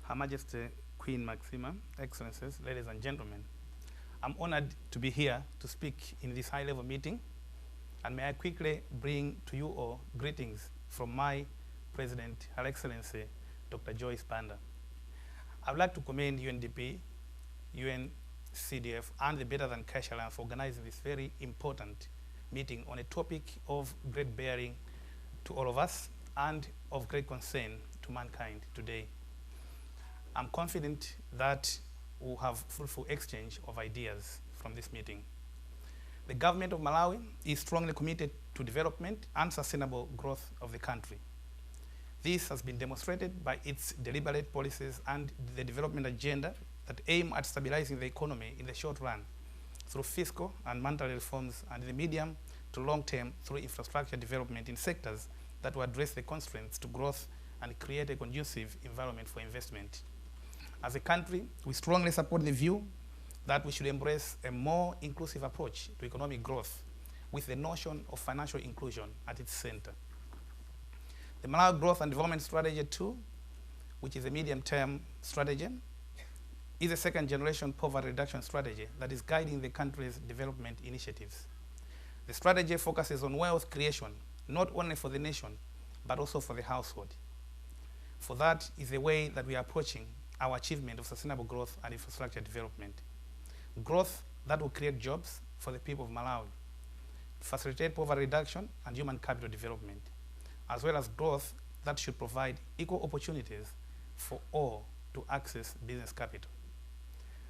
Her Majesty Queen Maxima, Excellencies, ladies and gentlemen, I'm honored to be here to speak in this high-level meeting, and may I quickly bring to you all greetings from my President, Her Excellency, Dr. Joyce Banda. I would like to commend UNDP, UNCDF, and the Better Than Cash Alliance for organizing this very important meeting on a topic of great bearing to all of us and of great concern to mankind today. I'm confident that we'll have fruitful exchange of ideas from this meeting. The government of Malawi is strongly committed to development and sustainable growth of the country. This has been demonstrated by its deliberate policies and the development agenda that aim at stabilizing the economy in the short run through fiscal and monetary reforms, and in the medium to long term through infrastructure development in sectors that will address the constraints to growth and create a conducive environment for investment. As a country, we strongly support the view that we should embrace a more inclusive approach to economic growth with the notion of financial inclusion at its center. The Malawi Growth and Development Strategy 2, which is a medium-term strategy, is a second-generation poverty reduction strategy that is guiding the country's development initiatives. The strategy focuses on wealth creation, not only for the nation, but also for the household. For that is the way that we are approaching our achievement of sustainable growth and infrastructure development. Growth that will create jobs for the people of Malawi, facilitate poverty reduction and human capital development, as well as growth that should provide equal opportunities for all to access business capital.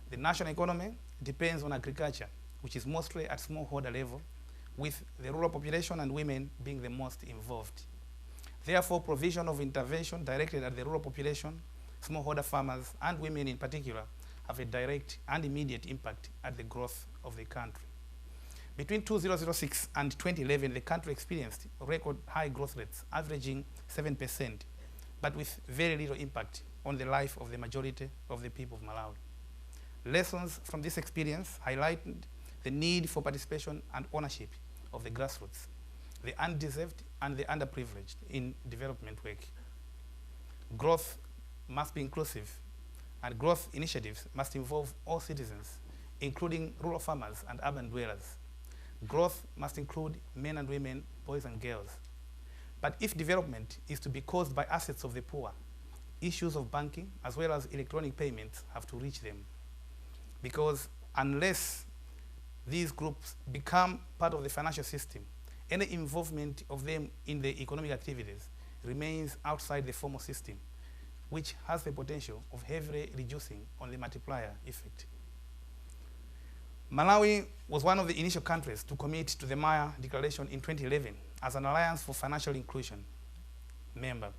The national economy depends on agriculture, which is mostly at smallholder level, with the rural population and women being the most involved. Therefore, provision of intervention directed at the rural population, smallholder farmers, and women in particular have a direct and immediate impact at the growth of the country. Between 2006 and 2011, the country experienced record high growth rates, averaging 7%, but with very little impact on the life of the majority of the people of Malawi. Lessons from this experience highlighted the need for participation and ownership of the grassroots, the undeserved and the underprivileged in development work. Growth must be inclusive, and growth initiatives must involve all citizens, including rural farmers and urban dwellers. Growth must include men and women, boys and girls. But if development is to be caused by assets of the poor, issues of banking as well as electronic payments have to reach them. Because unless these groups become part of the financial system, any involvement of them in the economic activities remains outside the formal system, which has the potential of heavily reducing on the multiplier effect. Malawi was one of the initial countries to commit to the Maya Declaration in 2011 as an Alliance for Financial Inclusion member.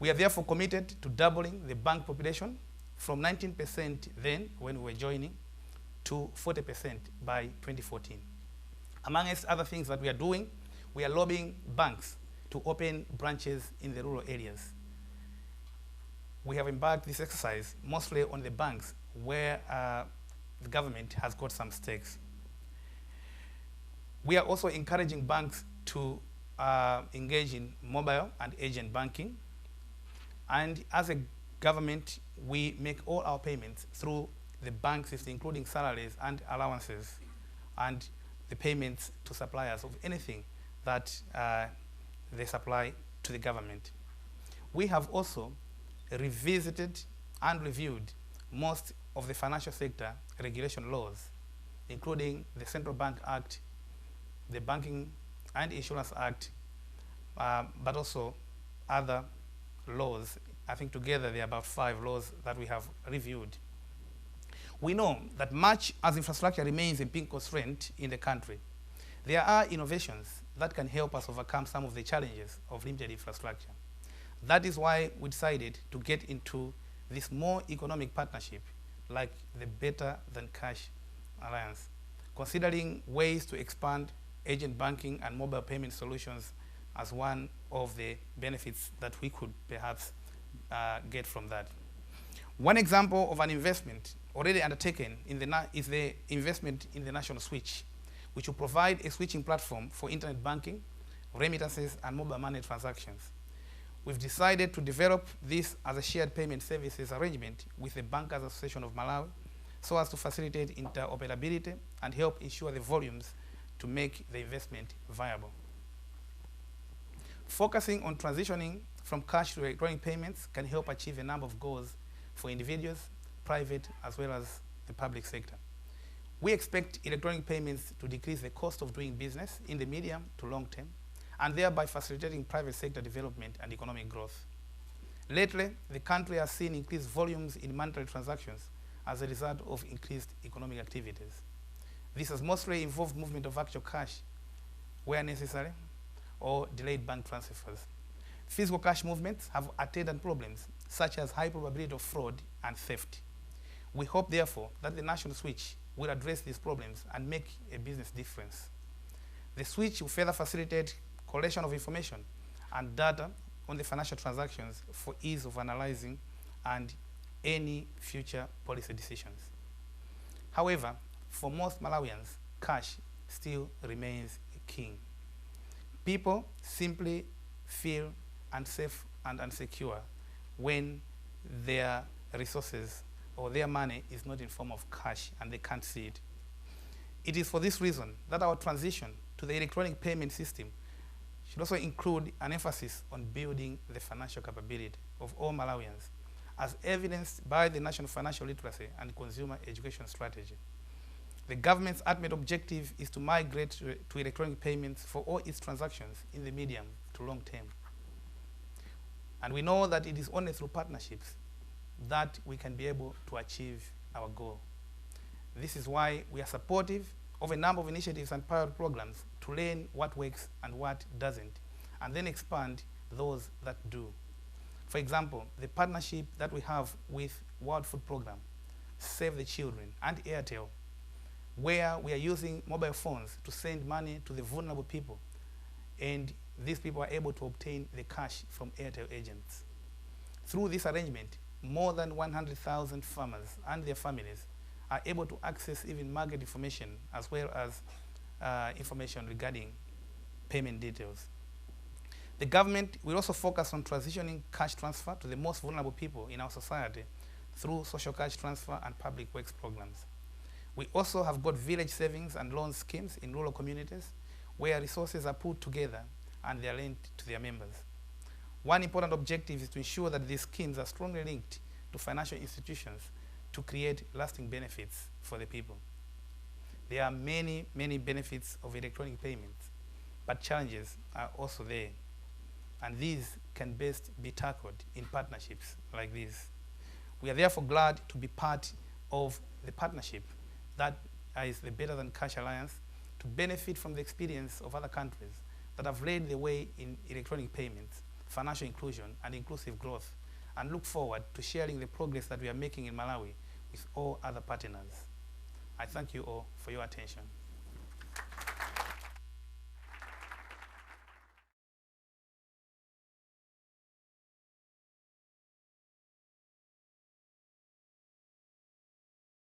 We are therefore committed to doubling the bank population from 19% then, when we were joining, to 40% by 2014. Amongst other things that we are doing, we are lobbying banks to open branches in the rural areas. We have embarked this exercise mostly on the banks where the government has got some stakes. We are also encouraging banks to engage in mobile and agent banking. And as a government, we make all our payments through the bank system, including salaries and allowances, and the payments to suppliers of anything that they supply to the government. We have also revisited and reviewed most of the financial sector regulation laws, including the Central Bank Act, the Banking and Insurance Act, but also other laws. I think together there are about 5 laws that we have reviewed. We know that much as infrastructure remains a big constraint in the country, there are innovations that can help us overcome some of the challenges of limited infrastructure. That is why we decided to get into this more economic partnership like the Better Than Cash Alliance, considering ways to expand agent banking and mobile payment solutions as one of the benefits that we could perhaps get from that. One example of an investment already undertaken is the investment in the national switch, which will provide a switching platform for internet banking, remittances, and mobile money transactions. We've decided to develop this as a shared payment services arrangement with the Bankers Association of Malawi so as to facilitate interoperability and help ensure the volumes to make the investment viable. Focusing on transitioning from cash to electronic payments can help achieve a number of goals for individuals, private, as well as the public sector. We expect electronic payments to decrease the cost of doing business in the medium to long term, and thereby facilitating private sector development and economic growth. Lately, the country has seen increased volumes in monetary transactions as a result of increased economic activities. This has mostly involved movement of actual cash where necessary or delayed bank transfers. Physical cash movements have attendant problems such as high probability of fraud and theft. We hope, therefore, that the national switch will address these problems and make a business difference. The switch will further facilitate collection of information and data on the financial transactions for ease of analyzing and any future policy decisions. However, for most Malawians, cash still remains king. People simply feel unsafe and insecure when their resources or their money is not in form of cash and they can't see it. It is for this reason that our transition to the electronic payment system should also include an emphasis on building the financial capability of all Malawians, as evidenced by the National Financial Literacy and Consumer Education Strategy. The government's ultimate objective is to migrate to electronic payments for all its transactions in the medium to long term. And we know that it is only through partnerships that we can be able to achieve our goal. This is why we are supportive of a number of initiatives and pilot programs to learn what works and what doesn't, and then expand those that do. For example, the partnership that we have with World Food Programme, Save the Children, and Airtel, where we are using mobile phones to send money to the vulnerable people, and these people are able to obtain the cash from Airtel agents. Through this arrangement, more than 100,000 farmers and their families are able to access even market information as well as information regarding payment details. The government will also focus on transitioning cash transfer to the most vulnerable people in our society through social cash transfer and public works programs. We also have got village savings and loan schemes in rural communities where resources are put together and they are lent to their members. One important objective is to ensure that these schemes are strongly linked to financial institutions to create lasting benefits for the people. There are many, many benefits of electronic payments, but challenges are also there. And these can best be tackled in partnerships like this. We are therefore glad to be part of the partnership that is the Better Than Cash Alliance to benefit from the experience of other countries that have led the way in electronic payments, financial inclusion, and inclusive growth, and look forward to sharing the progress that we are making in Malawi with all other partners. I thank you all for your attention.